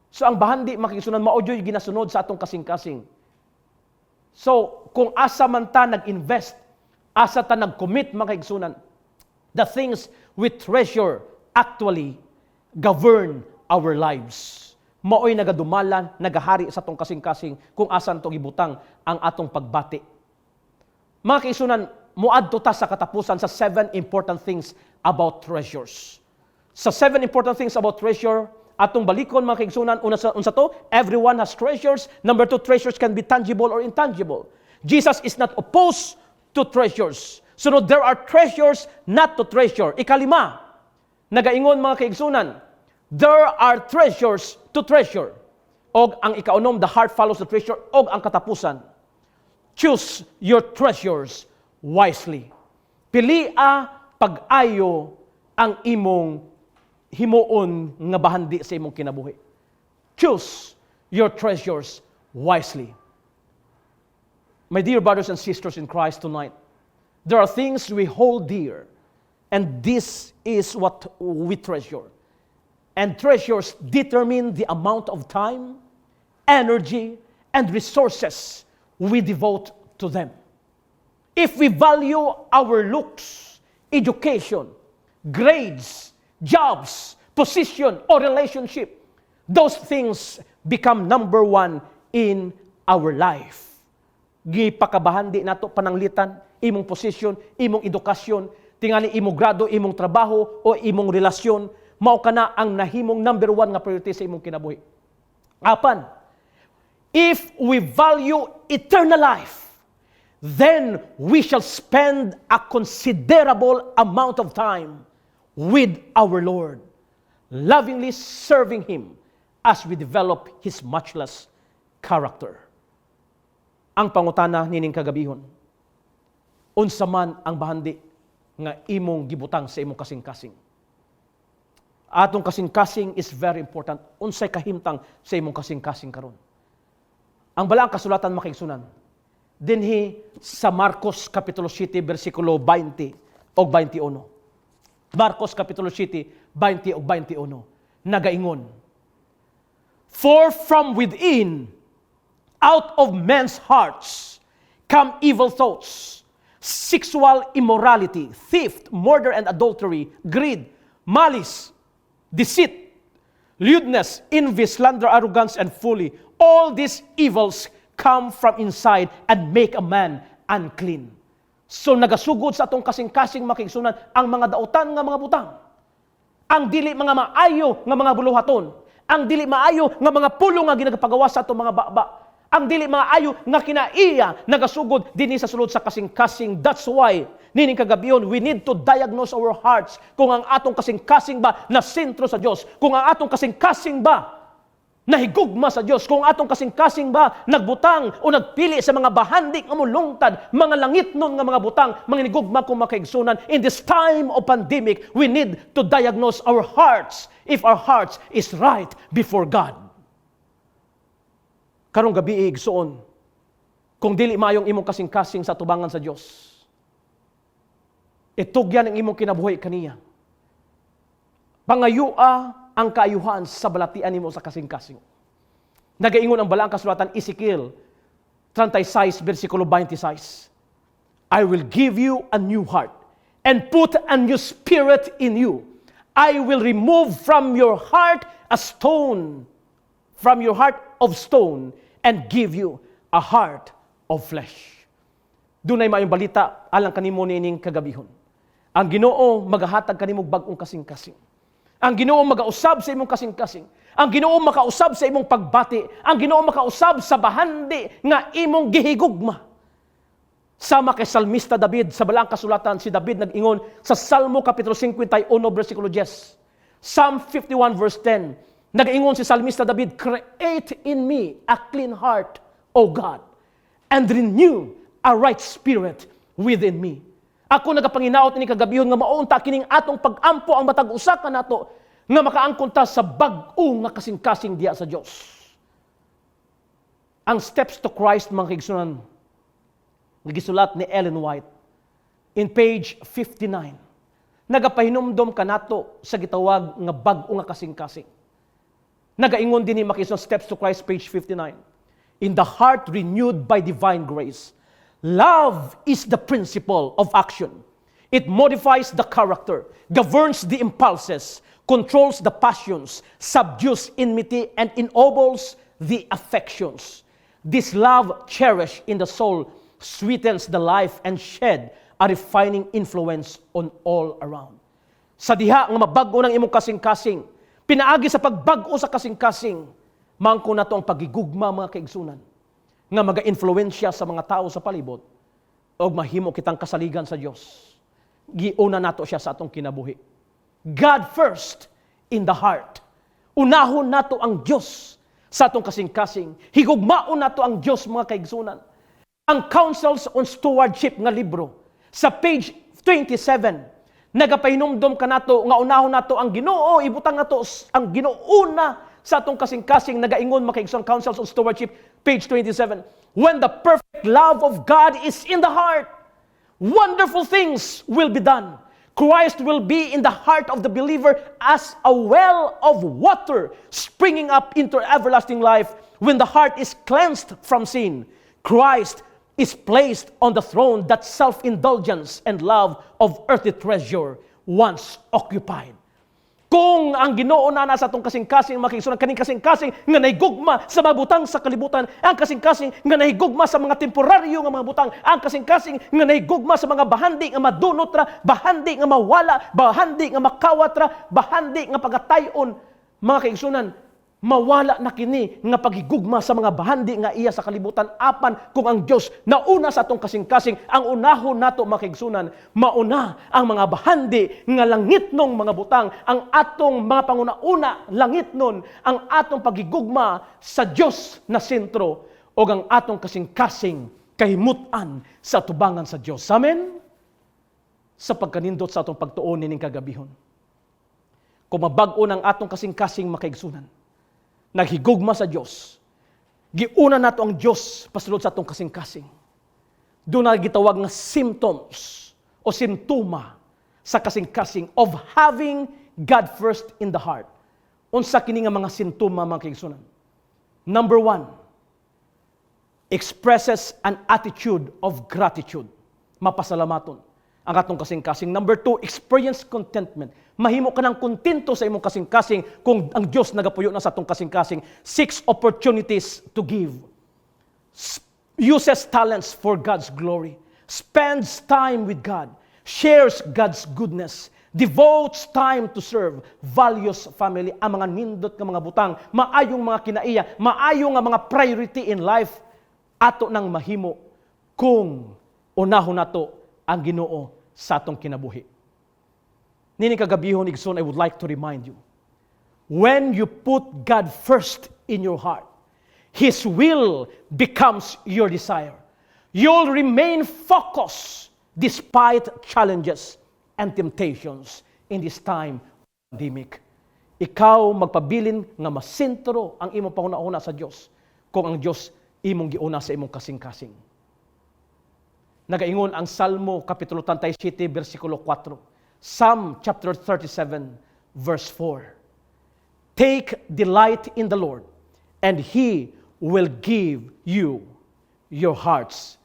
So ang bahandi makigsunan maudyo'y ginasunod sa atong kasing-kasing. So, kung asa man ta nag-invest, asa ta nag-commit mga kaigsunan, the things we treasure actually govern our lives. Maoy nagadumalan, nagahari sa atong kasing-kasing kung asan to gibutang ang atong pagbati. Mga kaigsunan, muadto ta sa katapusan sa 7 important things about treasures. Sa 7 important things about treasure, atong balikon mga kaigsunan, unsa to, everyone has treasures. Number 2, treasures can be tangible or intangible. Jesus is not opposed to treasures. So there are treasures not to treasure. Ikalima, nagaingon mga kaigsunan, there are treasures to treasure. Og ang ikaunom, the heart follows the treasure. Og ang katapusan, choose your treasures wisely. Pilia pag-ayo ang imong himuon nga bahandi sa imong kinabuhi. Choose your treasures wisely. My dear brothers and sisters in Christ tonight, there are things we hold dear, and this is what we treasure. And treasures determine the amount of time, energy, and resources we devote to them. If we value our looks, education, grades, jobs, position, or relationship, those things become number one in our life. Gipakabahandi nato pananglitan, imong posisyon, imong edukasyon, tingali imong grado, imong trabaho, o imong relasyon, mao kana ang nahimong number one nga priority sa imong kinabuhi. Apan, if we value eternal life, then we shall spend a considerable amount of time with our Lord, lovingly serving Him as we develop His matchless character. Ang pangutana nining kagabihon, unsa man ang bahandi nga imong gibutang sa imong kasing-kasing. Atong kasing-kasing is very important. Unsay kahimtang sa imong kasing-kasing karon. Ang balaang kasulatan makiigsunan dinhi sa Marcos kapitulo 7 bersikulo 20 o 21. Marcos kapitulo 7 20 o 21 nagaingon, "For from within, out of men's hearts, come evil thoughts, sexual immorality, theft, murder and adultery, greed, malice, deceit, lewdness, envy, slander, arrogance, and folly. All these evils come from inside and make a man unclean." So nagasugod sa atong kasing-kasing makigsunan ang mga dautan nga mga butang. Ang dili mga maayo nga mga buluhaton. Ang dili maayo nga mga pulong nga ginagapagawa sa atong mga baba. Ang dili maayo nga kinaiya nagasugod dinhi sa sulod sa kasing-kasing. That's why nining kagabion we need to diagnose our hearts kung ang atong kasing-kasing ba na sentro sa Dios, kung ang atong kasing-kasing ba nahigugma sa Dios, kung atong kasing-kasing ba nagbutang o nagpili sa mga bahandi nga mulungtad, mga langitnon nga mga butang, mga nigugma kung makaigsunan. In this time of pandemic, we need to diagnose our hearts if our hearts is right before God. Karong gabi igsuon, kung dili maayong imong kasing-kasing sa tubangan sa Dios, itugyan ang imong kinabuhi kaniya. Pangayua ang kaayuhan sa balatian nimo sa kasing-kasing. Nagaingon ang balaang kasulatan Ezekiel 36 bersikulo 26. "I will give you a new heart and put a new spirit in you. I will remove from your heart a stone, from your heart of stone, and give you a heart of flesh." Dunay maayong balita alang kanimo nining kagabihon. Ang Ginoo magahatag kanimo bag-ong kasing-kasing. Ang Ginoo magausab sa imong kasing-kasing. Ang Ginoo makausab sa imong pagbati. Ang Ginoo makausab sa bahandi nga imong gihigugma. Sama kay Salmista David, sa balaang kasulatan si David nag-ingon sa Salmo kapitulo 51 bersikulo 10. Psalm 51 verse 10. Nag-ingon si Salmista David, "Create in me a clean heart, O God, and renew a right spirit within me." Ako nagapanginaot ni kagabihon nga maunta kining atong pag-ampo ang matag usa ka nato nga makaangkon ta sa bag-o nga kasing-kasing diya sa Dios. Ang steps to Christ mga kaigsunan nagisulat ni Ellen White in page 59. Nagapahinumdom ka nato sa gitawag nga bag-o nga kasing-kasing. Nagaingon din ni makisulat steps to Christ page 59. "In the heart renewed by divine grace, love is the principle of action. It modifies the character, governs the impulses, controls the passions, subdues enmity, and ennobles the affections. This love cherished in the soul sweetens the life and shed a refining influence on all around." Sa diha nga mabag-o ng imong kasing-kasing, pinaagi sa pagbag-o sa kasing-kasing, mangko na to ang pagigugma mga kaigsunan nga maga-influensya sa mga tao sa palibot o mahimo kitang kasaligan sa Dios. Giuna nato siya sa atong kinabuhi. God first in the heart. Unahon nato ang Dios sa atong kasing-kasing. Higugmaon nato ang Dios mga kaigsunan. Ang Counsels on Stewardship nga libro sa page 27, nagapahinumdom ka nato nga unahon nato ang Ginoo, ibutang nato ang Ginoo na sa atong kasing-kasing. Nagaingon makaigsoon Councils on Stewardship, page 27. When the perfect love of God is in the heart, wonderful things will be done. Christ will be in the heart of the believer as a well of water springing up into everlasting life. When the heart is cleansed from sin, Christ is placed on the throne that self-indulgence and love of earthly treasure once occupied. Kung ang Ginoo na nasa atong kasing-kasing makigsunan, kaning kasing-kasing nga nahigugma sa mga butang sa kalibutan, ang kasing-kasing nga nahigugma sa mga temporaryo nga mga butang, ang kasing-kasing nga nahigugma sa mga bahandi nga madunot ra, bahandi nga mawala, bahandi nga makawat ra, bahandi nga pagatayon, mga kaigsunan, mawala na kini nga paghigugma sa mga bahandi nga iya sa kalibutan, apan kung ang Dios nauna sa atong kasing-kasing, ang unahon nato makigsunan, mauna ang mga bahandi nga langitnong mga butang, ang atong mga panguna-una langitnon, ang atong paghigugma sa Dios na sentro o ang atong kasing-kasing kahimutan sa tubangan sa Dios. Amen. Sa pagkanindot sa atong pagtuon ning kagabihon, kung mabag-o ng atong kasing-kasing makaigsunan, naghigugma sa Diyos, giuna nato ang Diyos pasulod sa atong kasing-kasing. Doon na gitawag nga symptoms o simptoma sa kasing-kasing of having God first in the heart. Unsa kini nga mga simptoma mga kaigsunan? Number 1, expresses an attitude of gratitude. Mapasalamaton ang atong kasing-kasing. Number 2, experience contentment. Mahimo ka ng kontento sa imong kasing-kasing kung ang Diyos nagapuyo na sa atong kasing-kasing. 6, opportunities to give. Uses talents for God's glory. Spends time with God. Shares God's goodness. Devotes time to serve. Values family. Ang mga nindot nga mga butang. Maayong mga kinaiya. Maayong nga mga priority in life. Ato nang mahimo kung unahon nato ang Ginoo sa atong kinabuhi. Nini kagabihon, igsoon, I would like to remind you, when you put God first in your heart, His will becomes your desire. You'll remain focused despite challenges and temptations in this time of pandemic. Ikaw magpabilin nga masentro ang imong panguna-una sa Dios kung ang Dios imong giuna sa imong kasing-kasing. Nagaingon ang Salmo kapitulo 37 bersikulo 4. Psalm chapter 37 verse 4. Take delight in the Lord, and He will give you your heart's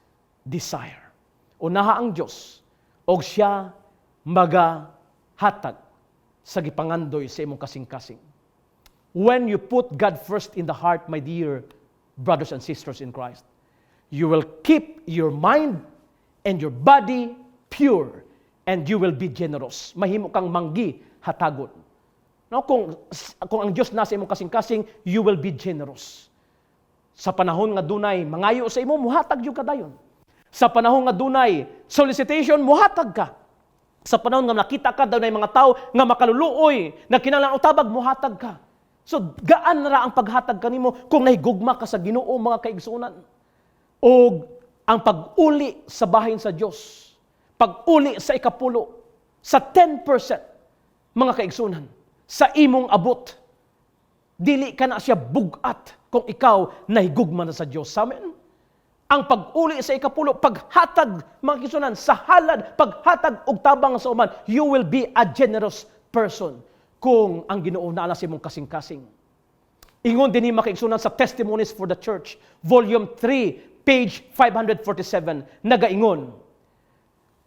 desire. Unaha ang Dios, og siya magahatag sa gipangandoy sa imong kasing-kasing. When you put God first in the heart, my dear brothers and sisters in Christ, you will keep your mind and your body pure, and you will be generous. Mahimo kang manggi hatagon. No, kung ang Dios nasa imong kasing-kasing, you will be generous. Sa panahon nga dunay mangayo sa imo, muhatag jud ka dayon. Sa panahon nga dunay solicitation, muhatag ka. Sa panahon nga nakita ka daw na mga tao nga makaluluoy, na kinahanglan utabag, muhatag ka. So gaan ra ang paghatag kanimo kung nahigugma ka sa Ginoo, mga kaigsunan. O ang pag-uli sa bahin sa Diyos, pag-uli sa ikapulo, sa 10%, mga kaigsunan, sa imong abot, dili ka na siya bugat kung ikaw nahigugma na sa Diyos. Amen? Ang pag-uli sa ikapulo, paghatag, mga kaigsunan, sa halad, paghatag og tabang sa uman, you will be a generous person kung ang Ginoo naa sa imong kasing-kasing. Ingon din ni mga kaigsunan sa Testimonies for the Church, Volume 3, page 547, nagaingon,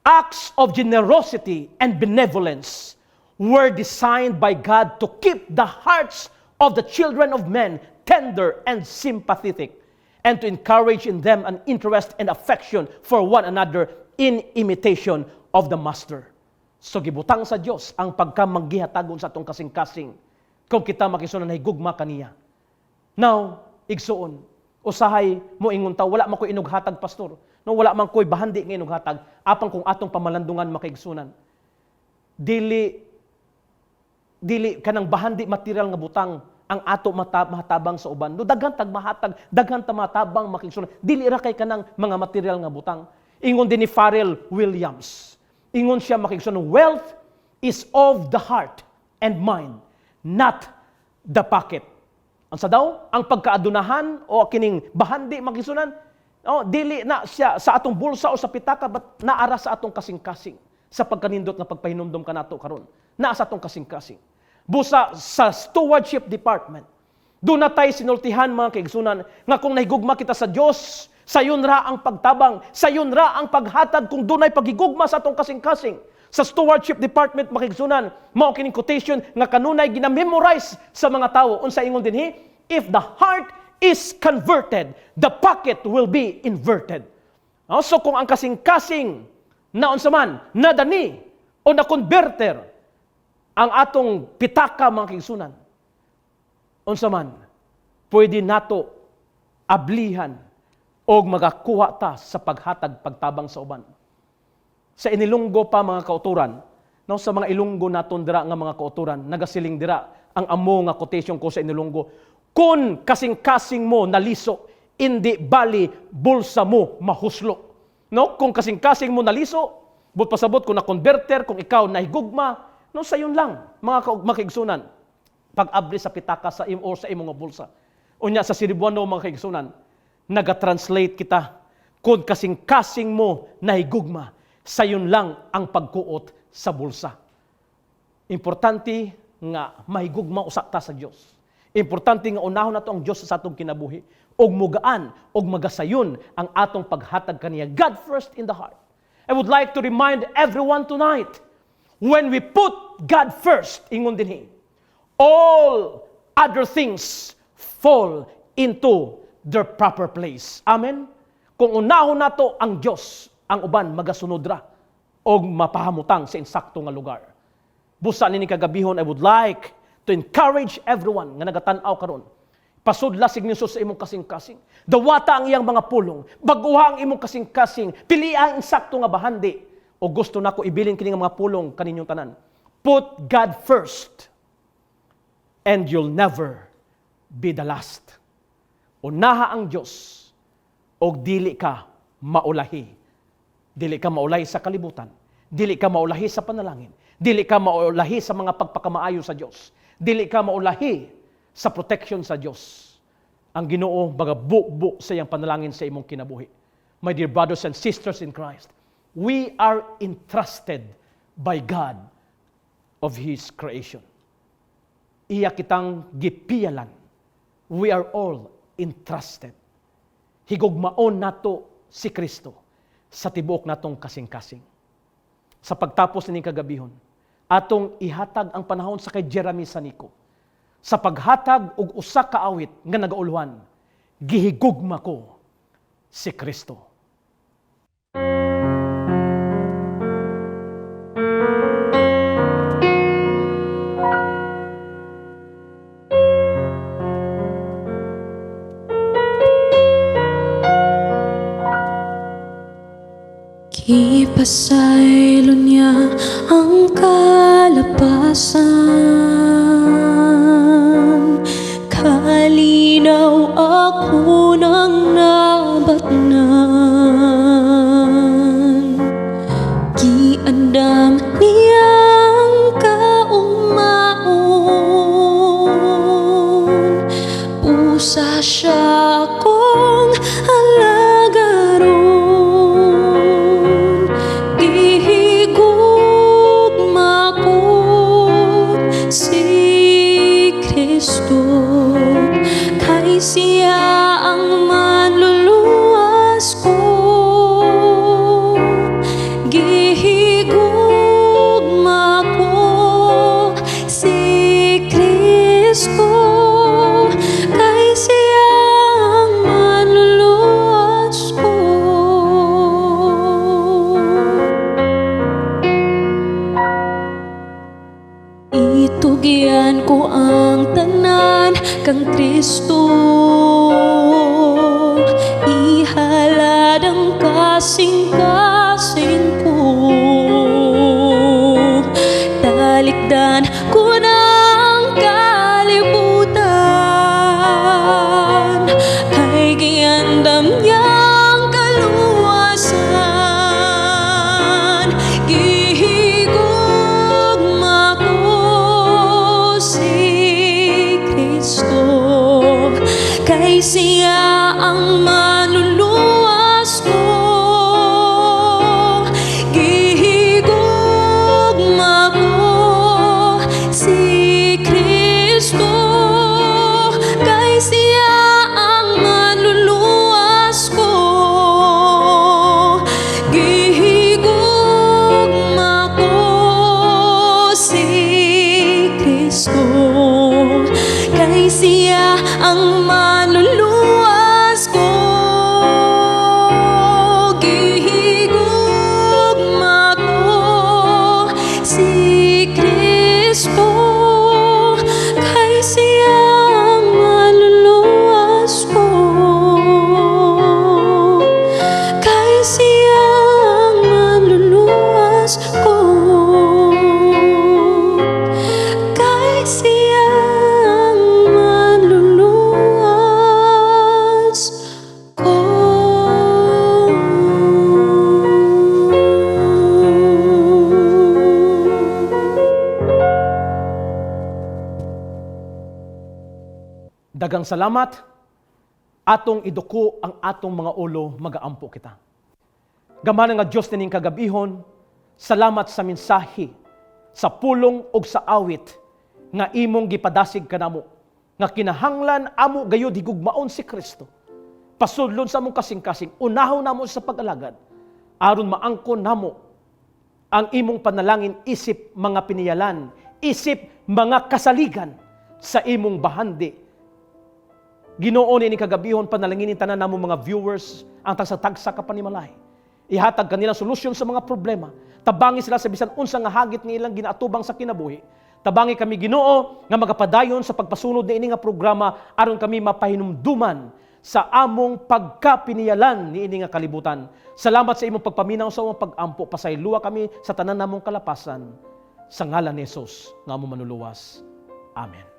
acts of generosity and benevolence were designed by God to keep the hearts of the children of men tender and sympathetic, and to encourage in them an interest and affection for one another in imitation of the Master. So gibutang sa Dios ang pagkamagihatagon sa atong kasing-kasing kung kita makisunan na higugma kaniya. Now, igsuon, usahay mo ingon ta, wala man ko'y inughatag, pastor. No, wala man ko'y bahandi nga inughatag. Apan kung atong pamalandungan makaigsunan. Dili kanang bahandi material nga butang ang ato mahatabang sa uban. No, daghan tag mahatag, daghan ta matabang makaigsunan. Dili ra kay kanang mga material nga butang. Ingon din ni Pharrell Williams, Ingon siya makigsunan, wealth is of the heart and mind, not the pocket. Ang sa daw, ang pagkaadunahan o kining bahandi makigsunan, dili na siya sa atong bulsa o sa pitaka, but naara sa atong kasing-kasing sa pagkanindot nga pagpahinumdom ka nato karon. Naa sa atong kasing-kasing. Busa sa stewardship department, doon na tayo sinultihan mga kaigsunan nga kung nahigugma kita sa Diyos, sayon ra ang pagtabang, sayon ra ang paghatag kung doon ay pagigugma sa atong kasing-kasing. Sa stewardship department makigsunan, mao kining quotation nga kanunay ginamemorize sa mga tawo. Unsa ingon dinhi? If the heart is converted, the pocket will be inverted. So kung ang kasing-kasing na unsa man nadani o na-converter ang atong pitaka mga kaigsunan, unsa man pwede nato ablihan o magakuha ta sa paghatag pagtabang sa uban. Sa inilunggo pa mga kauturan, no, sa mga ilunggo naton dira nga mga kauturan, nagasiling dira ang amo nga quotation ko sa inilunggo, kun kasing-kasing mo naliso, indi bali bulsa mo mahuslo. No, kung kasing-kasing mo naliso, but pasabot kung na-converter, kung ikaw nahigugma, no, sayon lang mga kaigsunan. Pag-abli sa pitaka sa o sa imong bulsa. Unya sa Cebuano mga kaigsunan, naga-translate kita, kung kasing-kasing mo nahigugma, sayon lang ang pagkuot sa bulsa. Importante nga mahigugma usa ta sa Dios. Importante nga unahon nato ang Dios sa atong kinabuhi og mugaan og magasayon ang atong paghatag kaniya. God first in the heart. I would like to remind everyone tonight, when we put God first, ingon dinhi, all other things fall into their proper place. Amen? Kung unahon nato ang Dios, ang uban magasunod ra og mapahamutang sa insakto nga lugar. Busa nini kagabihon, I would like to encourage everyone nga nagatan-aw karon. Pasudla signiso sa imong kasing-kasing. Dawata ang iyang mga pulong, baguha ang imong kasing-kasing, pili ang insakto nga bahandi. O gusto nako ibilin kini nga mga pulong kaninyong tanan. Put God first and you'll never be the last. Unaha ang Dios og dili ka maulahi. Dili ka maulahi sa kalibutan. Dili ka maulahi sa panalangin. Dili ka maulahi sa mga pagpakamaayo sa Dios. Dili ka maulahi sa protection sa Dios. Ang Ginoo baga buk sa iyang panalangin sa imong kinabuhi. My dear brothers and sisters in Christ, we are entrusted by God of His creation. Iya kitang gipiyalan. We are all entrusted. Higugmaon nato si Kristo sa tibuok natong kasing-kasing. Sa pagtapos ning kagabihon, atong ihatag ang panahon sa kay Jeremy Sanico. Sa paghatag og usa ka awit nga nagaulwan, gihigugma ko si Kristo. Ipasaylo niya ang kalapasan, kalinaw ako ng nabatnan. Giandam niyang kaumaon, usa siya akong alagaron. Siya ang manluluwas ko, gihigugma ko si Kristo, kay siya ang ang manluluwas ko. Gihigugma ko si Kristo, kay siya ang manluluwas ko. Gihigugma ko si Kristo, kay siya ang manluluwas ko. Gihigugma ko si Kristo, kay siya ang manluluwas ko. Kay siya ang manluluwas ko. Kay siya ang manluluwas ko. Dagang salamat, atong iduko ang atong mga ulo, magaampo kita. Gamana nga Diyos nining kagabihon, salamat sa mensahe, sa pulong ug sa awit, nga imong gipadasig kanamo, nga kinahanglan amo gayud higugmaon si Kristo. Pasudlon sa among kasing-kasing, unahon namo sa pag-alagad, aron maangkon namo ang imong panalangin isip mga piniyalan, isip mga kasaligan sa imong bahandi. Ginoo ni kagabihon panalanginin tanan namo mga viewers ang tagsa-tagsa ka panimalay. Ihatag kanila solusyon sa mga problema. Tabangi sila sa bisan unsa nga hagit nilang ginaatubang sa kinabuhi. Tabangi kami Ginoo nga magapadayon sa pagpasunod ni ini nga programa aron kami mapahinumduman sa among pagkapiniyalan ni ini nga kalibutan. Salamat sa imong pagpaminaw sa among pag-ampo. Pasayloa kami sa tanan namong kalapasan. Sa ngalan ni Jesus nga among manuluwas. Amen.